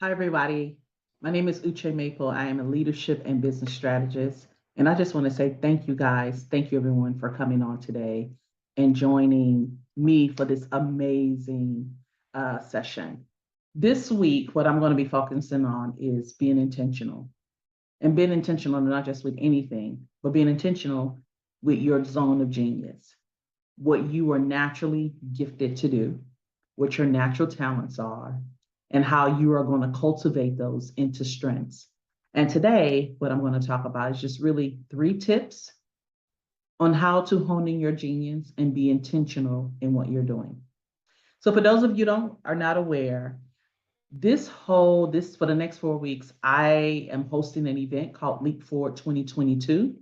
Hi, everybody. My name is Uche Maple. I am a leadership and business strategist. And I just want to say thank you, guys. Thank you, everyone, for coming on today and joining me for this amazing session. This week, what I'm going to be focusing on is being intentional and being intentional not just with anything, but being intentional with your zone of genius, what you are naturally gifted to do, what your natural talents are, and how you are going to cultivate those into strengths. And today, what I'm going to talk about is just really 3 tips on how to hone in your genius and be intentional in what you're doing. So, for those of you don't are not aware, this for the next 4 weeks, I am hosting an event called Leap Forward 2022.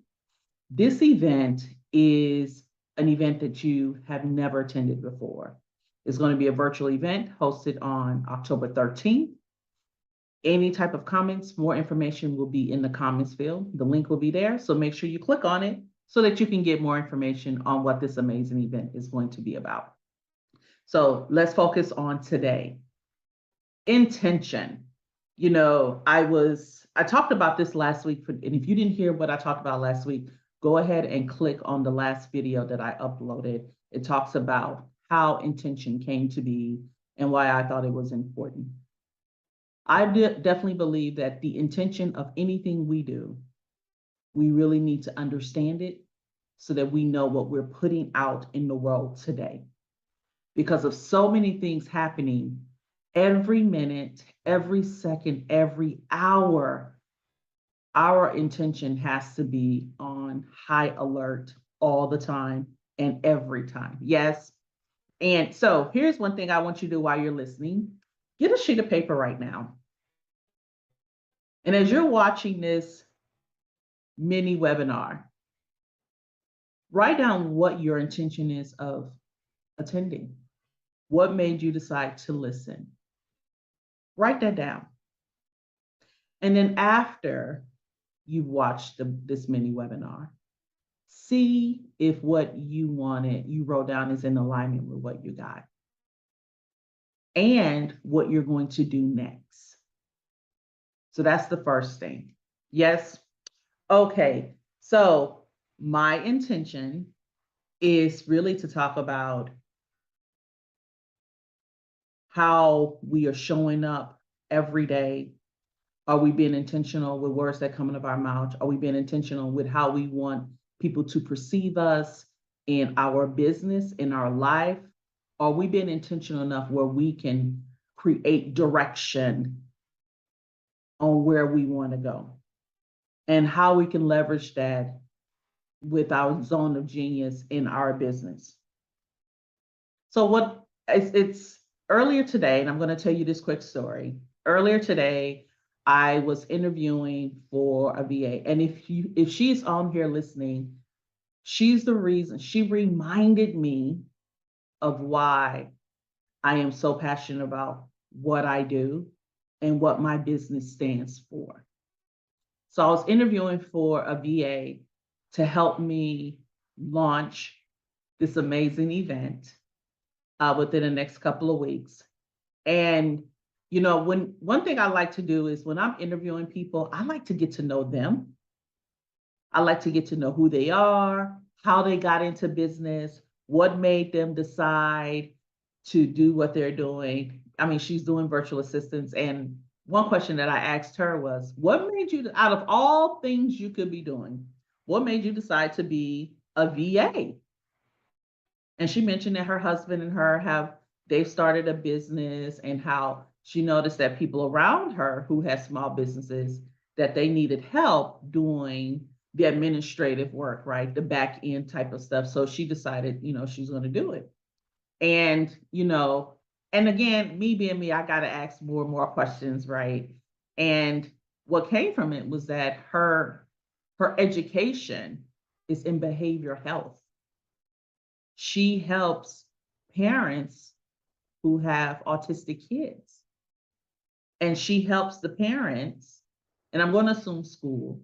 This event is an event that you have never attended before. It's going to be a virtual event hosted on October 13th. Any type of comments, more information will be in the comments field. The link will be there. So make sure you click on it so that you can get more information on what this amazing event is going to be about. So let's focus on today. Intention. I talked about this last week, and if you didn't hear what I talked about last week, go ahead and click on the last video that I uploaded. It talks about how intention came to be and why I thought it was important. I definitely believe that the intention of anything we do, we really need to understand it so that we know what we're putting out in the world today. Because of so many things happening every minute, every second, every hour, our intention has to be on high alert all the time and every time. Yes. And so here's one thing I want you to do while you're listening. Get a sheet of paper right now. And as you're watching this mini webinar, write down what your intention is of attending. What made you decide to listen? Write that down. And then after you've watched this mini webinar, see if what you wrote down is in alignment with what you got and what you're going to do next. So that's the first thing. Yes. Okay. So my intention is really to talk about how we are showing up every day. Are we being intentional with words that come out of our mouth? Are we being intentional with how we want people to perceive us in our business, in our life? Are we being intentional enough where we can create direction on where we want to go and how we can leverage that with our zone of genius in our business? So it's earlier today, and I'm going to tell you this quick story. Earlier today, I was interviewing for a VA, and if she's on here listening, she's the reason. She reminded me of why I am so passionate about what I do and what my business stands for. So I was interviewing for a VA to help me launch this amazing event within the next couple of weeks. And when one thing I like to do is when I'm interviewing people, I like to get to know them. I like to get to know who they are, how they got into business, what made them decide to do what they're doing. I mean, she's doing virtual assistants. And one question that I asked her was, what made you, out of all things you could be doing, what made you decide to be a VA? And she mentioned that her husband and her they've started a business and how she noticed that people around her who had small businesses, that they needed help doing the administrative work, right? The back end type of stuff. So she decided, she's going to do it. And, and again, me being me, I got to ask more and more questions, right? And what came from it was that her education is in behavioral health. She helps parents who have autistic kids. And she helps the parents, and I'm going to assume school,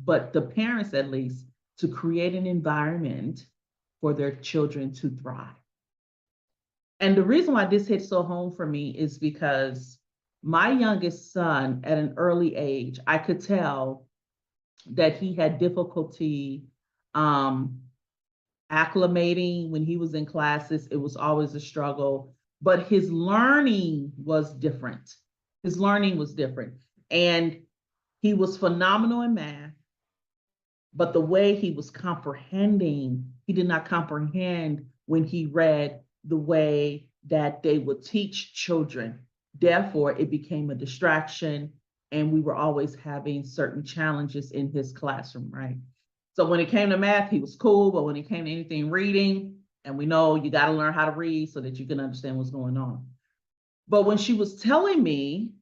but the parents at least, to create an environment for their children to thrive. And the reason why this hit so home for me is because My youngest son, at an early age, I could tell that he had difficulty um, acclimating when he was in classes. It was always a struggle, but his learning was different. His learning was different. And he was phenomenal in math, but the way he was comprehending, he did not comprehend when he read the way that they would teach children. Therefore, it became a distraction, and we were always having certain challenges in his classroom, right? So when it came to math, he was cool, but when it came to anything reading, and we know you got to learn how to read so that you can understand what's going on. But when she was telling me,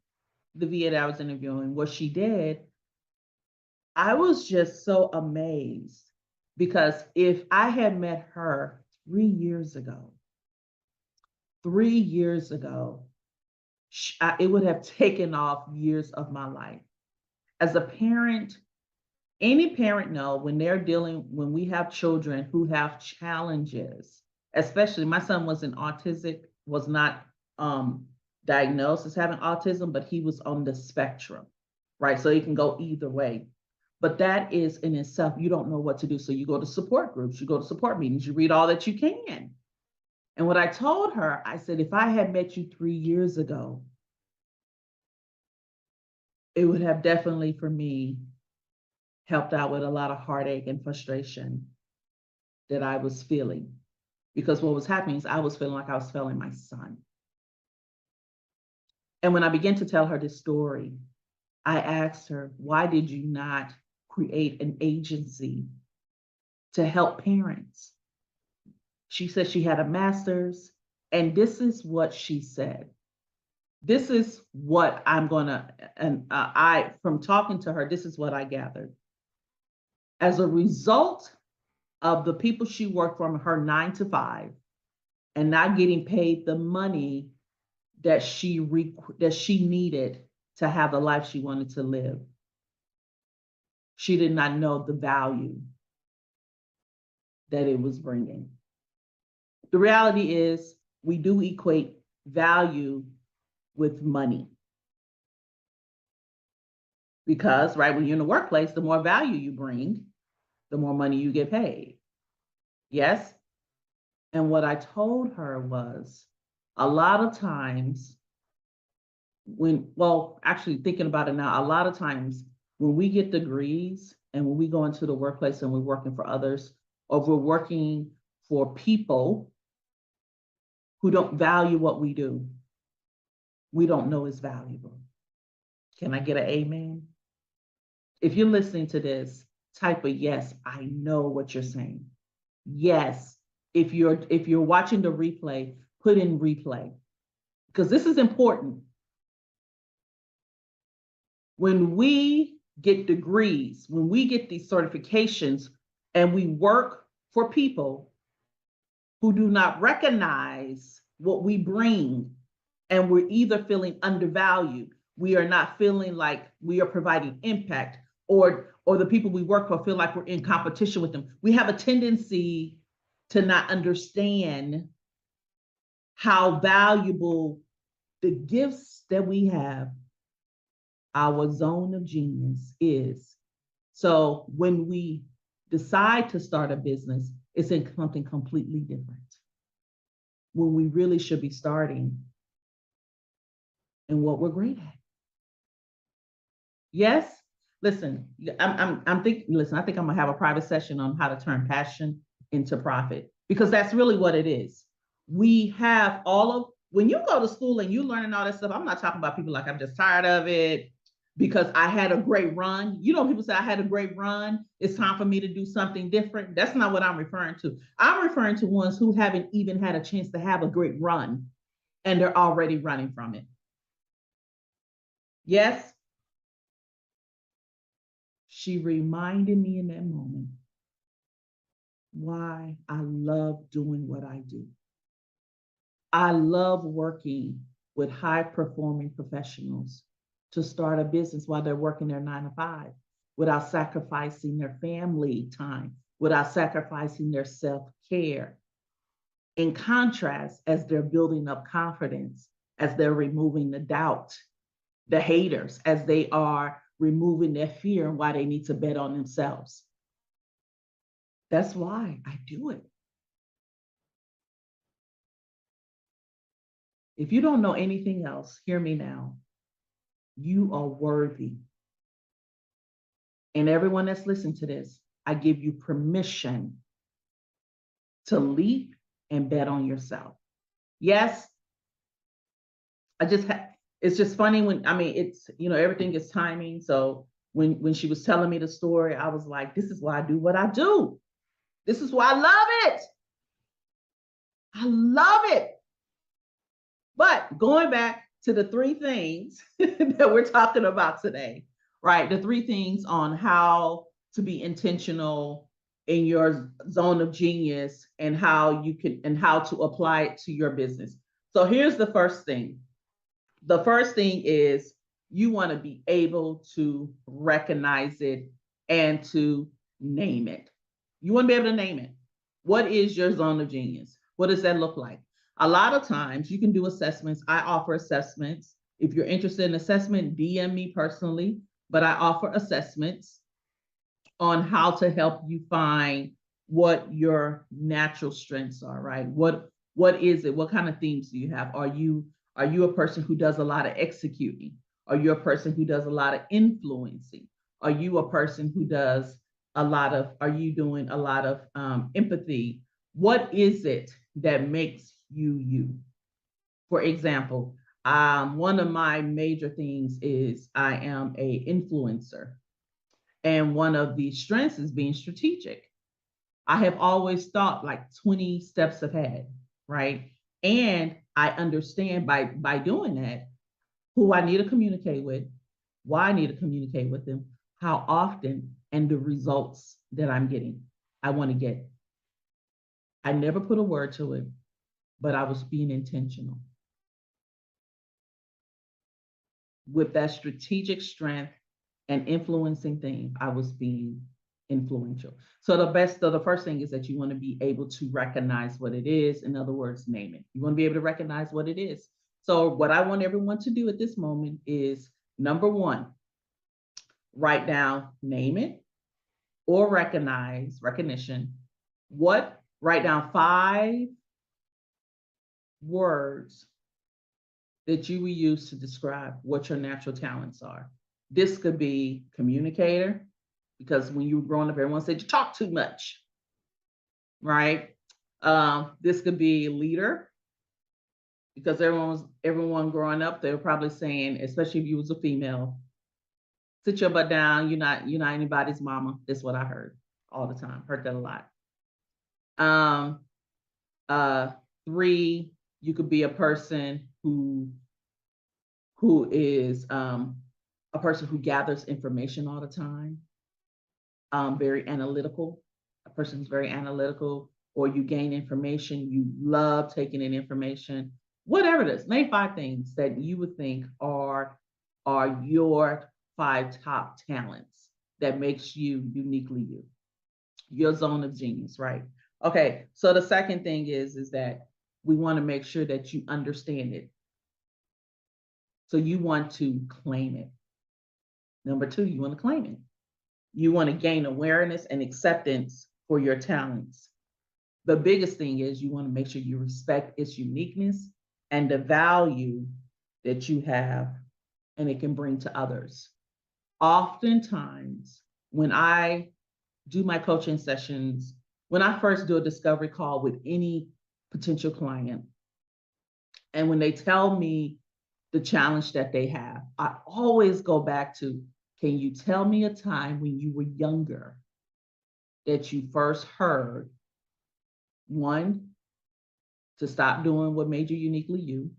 the VA that I was interviewing, what she did, I was just so amazed because if I had met her 3 years ago, 3 years ago, it would have taken off years of my life. As a parent, any parent know when we have children who have challenges, especially my son wasn't autistic, was not diagnosed as having autism, but he was on the spectrum, right? So it can go either way. But that is in itself, you don't know what to do. So you go to support groups, you go to support meetings, you read all that you can. And what I told her, I said, if I had met you 3 years ago, it would have definitely for me helped out with a lot of heartache and frustration that I was feeling. Because what was happening is I was feeling like I was failing my son. And when I began to tell her this story, I asked her, why did you not create an agency to help parents? She said she had a master's, and this is what she said. This is what I'm gonna, and from talking to her, this is what I gathered. As a result of the people she worked for, her 9 to 5, and not getting paid the money that she needed to have the life she wanted to live, she did not know the value that it was bringing. The reality is we do equate value with money. Because, right, when you're in the workplace, the more value you bring, the more money you get paid. Yes? And what I told her was a lot of times actually thinking about it now, a lot of times when we get degrees and when we go into the workplace and we're working for others, or we're working for people who don't value what we do, we don't know it's valuable. Can I get an amen? If you're listening to this, type a yes. I know what you're saying. Yes. If you're watching the replay, put in replay. Because this is important. When we get degrees, when we get these certifications, and we work for people who do not recognize what we bring, and we're either feeling undervalued, we are not feeling like we are providing impact, or the people we work for feel like we're in competition with them. We have a tendency to not understand how valuable the gifts that we have, our zone of genius is. So when we decide to start a business, it's in something completely different. When we really should be starting in what we're great at. Yes? Listen, I'm thinking, listen, I think I'm gonna have a private session on how to turn passion into profit, because that's really what it is. We have when you go to school and you learning all that stuff, I'm not talking about people like I'm just tired of it because I had a great run. You know, people say I had a great run, it's time for me to do something different. That's not what I'm referring to. I'm referring to ones who haven't even had a chance to have a great run and they're already running from it. Yes? She reminded me in that moment why I love doing what I do. I love working with high performing professionals to start a business while they're working their 9 to 5 without sacrificing their family time, without sacrificing their self-care. In contrast, as they're building up confidence, as they're removing the doubt, the haters as they are removing their fear and why they need to bet on themselves. That's why I do it. If you don't know anything else, hear me now. You are worthy. And everyone that's listening to this, I give you permission to leap and bet on yourself. Yes, it's just funny when it's everything is timing. So when she was telling me the story, I was like, this is why I do what I do. This is why I love it. I love it. But going back to the three things that we're talking about today, right? The three things on how to be intentional in your zone of genius and how to apply it to your business. So here's the first thing. The first thing is you want to be able to recognize it and to name it. You want to be able to name it. What is your zone of genius? What does that look like? A lot of times you can do assessments. I offer assessments. If you're interested in assessment, DM me personally, but I offer assessments on how to help you find what your natural strengths are, right? What is it? What kind of themes do you have? Are you a person who does a lot of executing? Are you a person who does a lot of influencing? Are you a person who does are you doing a lot of empathy? What is it that makes you you? For example, one of my major things is I am a influencer. And one of the strengths is being strategic. I have always thought like 20 steps ahead, right? And I understand by doing that who I need to communicate with, why I need to communicate with them, how often, and the results that I'm getting. I want to get. I never put a word to it, but I was being intentional with that strategic strength and influencing thing. I was being influential. So the first thing is that you want to be able to recognize what it is. In other words, name it. You want to be able to recognize what it is. So what I want everyone to do at this moment is number one, write down, name it or recognition. Write down 5 words that you will use to describe what your natural talents are. This could be communicator, because when you were growing up, everyone said you talk too much, right? This could be leader, because everyone growing up, they were probably saying, especially if you was a female, sit your butt down. You're not anybody's mama. That's what I heard all the time. Heard that a lot. Um, uh, 3, you could be a person who is a person who gathers information all the time, very analytical, a person who's very analytical, or you gain information, you love taking in information, whatever it is. Name 5 things that you would think are your 5 top talents that makes you uniquely you, your zone of genius, right? Okay, so the second thing is that we want to make sure that you understand it. So you want to claim it. Number 2, you want to claim it. You want to gain awareness and acceptance for your talents. The biggest thing is you want to make sure you respect its uniqueness and the value that you have and it can bring to others. Oftentimes, when I do my coaching sessions, when I first do a discovery call with any potential client, and when they tell me the challenge that they have, I always go back to, can you tell me a time when you were younger that you first heard, 1, to stop doing what made you uniquely you,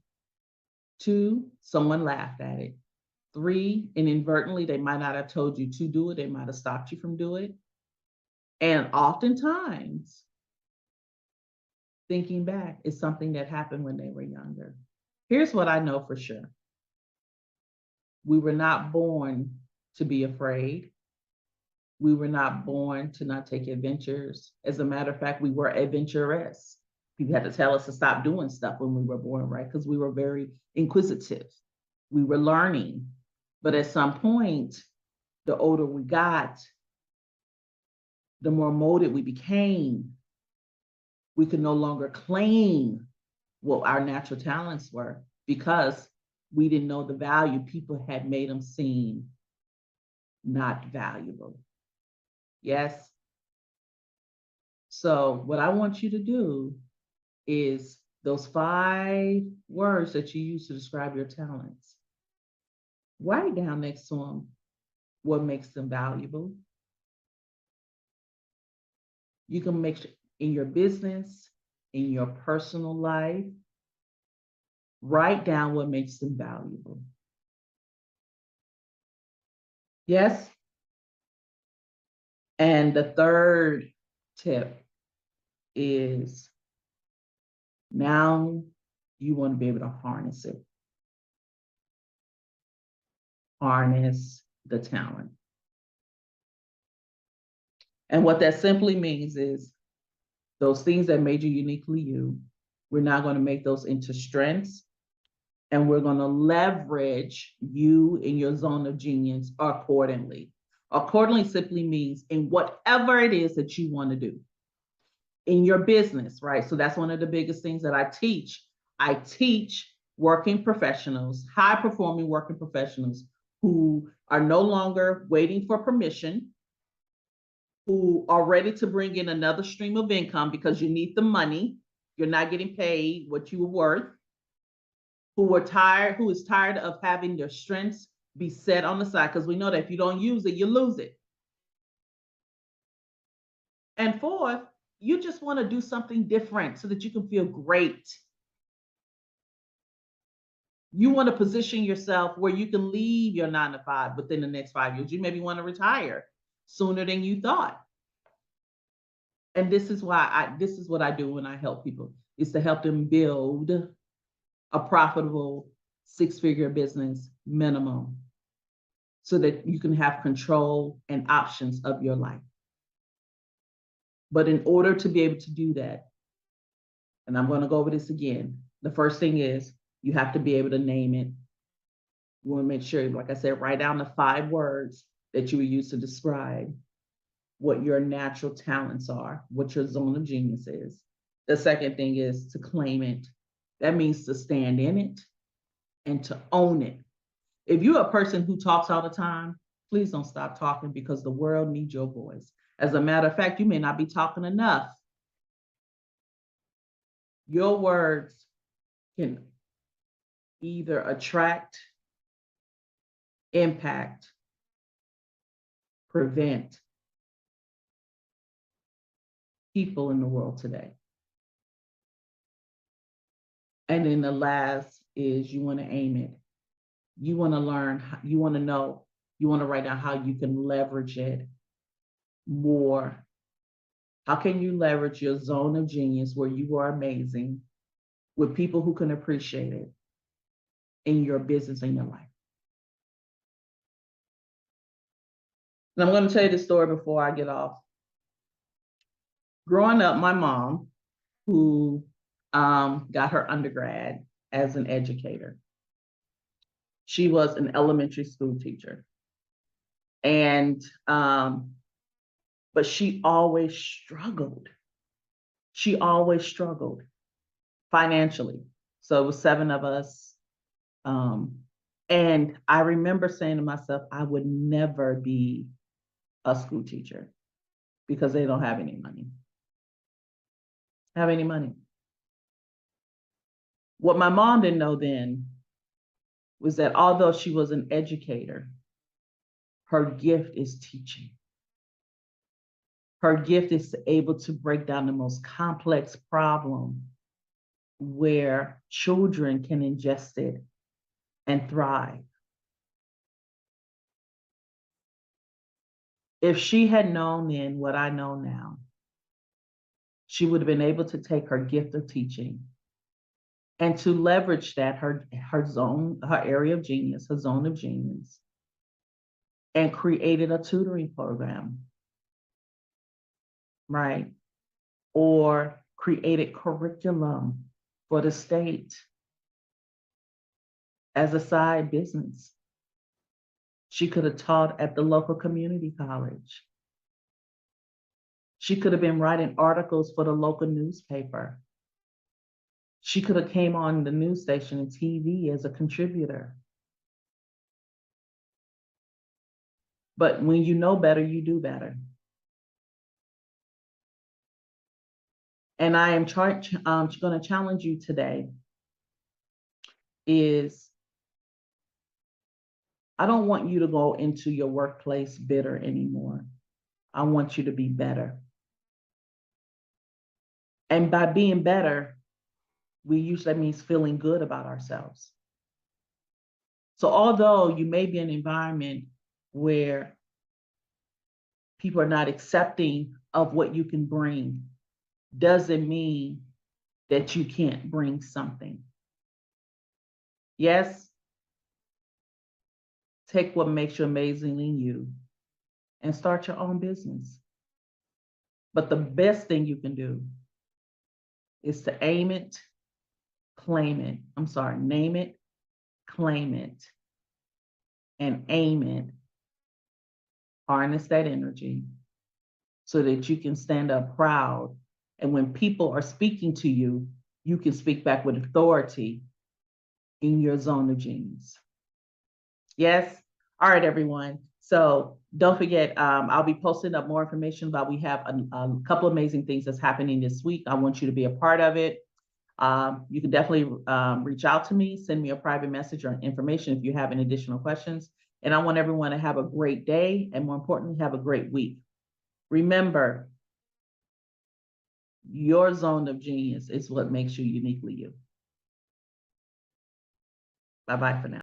2, someone laughed at it, 3, inadvertently, they might not have told you to do it, they might have stopped you from doing it. And oftentimes, thinking back, is something that happened when they were younger. Here's what I know for sure. We were not born to be afraid. We were not born to not take adventures. As a matter of fact, we were adventurous. People had to tell us to stop doing stuff when we were born, right? Because we were very inquisitive. We were learning. But at some point, the older we got, the more molded we became. We could no longer claim what our natural talents were because we didn't know the value. People had made them seem not valuable. Yes. So, what I want you to do is those 5 words that you use to describe your talents, write down next to them what makes them valuable. You can make sure in your business, in your personal life, write down what makes them valuable. Yes. And the third tip is now you want to be able to harness it, harness the talent. And what that simply means is those things that made you uniquely you, we're now going to make those into strengths, and we're going to leverage you in your zone of genius accordingly. Accordingly simply means in whatever it is that you want to do in your business, right? So that's one of the biggest things that I teach. I teach working professionals, high performing working professionals who are no longer waiting for permission, who are ready to bring in another stream of income because you need the money. You're not getting paid what you were worth. Who is tired of having their strengths be set on the side, because we know that if you don't use it, you lose it. And fourth, you just want to do something different so that you can feel great. You want to position yourself where you can leave your 9 to 5 within the next 5 years. You maybe want to retire sooner than you thought. And this is what I do when I help people, is to help them build a profitable 6-figure business minimum so that you can have control and options of your life. But in order to be able to do that, and I'm going to go over this again, the first thing is you have to be able to name it. You want to make sure, like I said, write down the 5 words that you would use to describe what your natural talents are, what your zone of genius is. The second thing is to claim it. That means to stand in it and to own it. If you're a person who talks all the time, please don't stop talking, because the world needs your voice. As a matter of fact, you may not be talking enough. Your words can either attract, impact, prevent people in the world today. And then the last is you want to aim it. You want to learn, you want to know, you want to write down how you can leverage it more. How can you leverage your zone of genius where you are amazing with people who can appreciate it in your business and your life? And I'm going to tell you the story before I get off. Growing up, my mom, who got her undergrad as an educator, she was an elementary school teacher. And, but she always struggled. She always struggled financially. So it was 7 of us. And I remember saying to myself, I would never be a school teacher because they don't have any money. Have any money. What my mom didn't know then was that although she was an educator, her gift is teaching. Her gift is able to break down the most complex problem where children can ingest it and thrive. If she had known then what I know now, she would have been able to take her gift of teaching and to leverage that, her area of genius, her zone of genius, and created a tutoring program, right? Or created curriculum for the state as a side business. She could have taught at the local community college. She could have been writing articles for the local newspaper. She could have came on the news station and TV as a contributor. But when you know better, you do better. And I am going to challenge you today is I don't want you to go into your workplace bitter anymore. I want you to be better. And by being better, we usually that means feeling good about ourselves. So although you may be in an environment where people are not accepting of what you can bring, doesn't mean that you can't bring something. Yes, take what makes you amazing in you and start your own business. But the best thing you can do is to aim it, claim it. I'm sorry, name it, claim it, and aim it. Harness that energy so that you can stand up proud. And when people are speaking to you, you can speak back with authority in your zone of genius. Yes? All right, everyone. So don't forget, I'll be posting up more information about we have a couple amazing things that's happening this week. I want you to be a part of it. You can definitely reach out to me, send me a private message or information if you have any additional questions. And I want everyone to have a great day and more importantly, have a great week. Remember, your zone of genius is what makes you uniquely you. Bye-bye for now.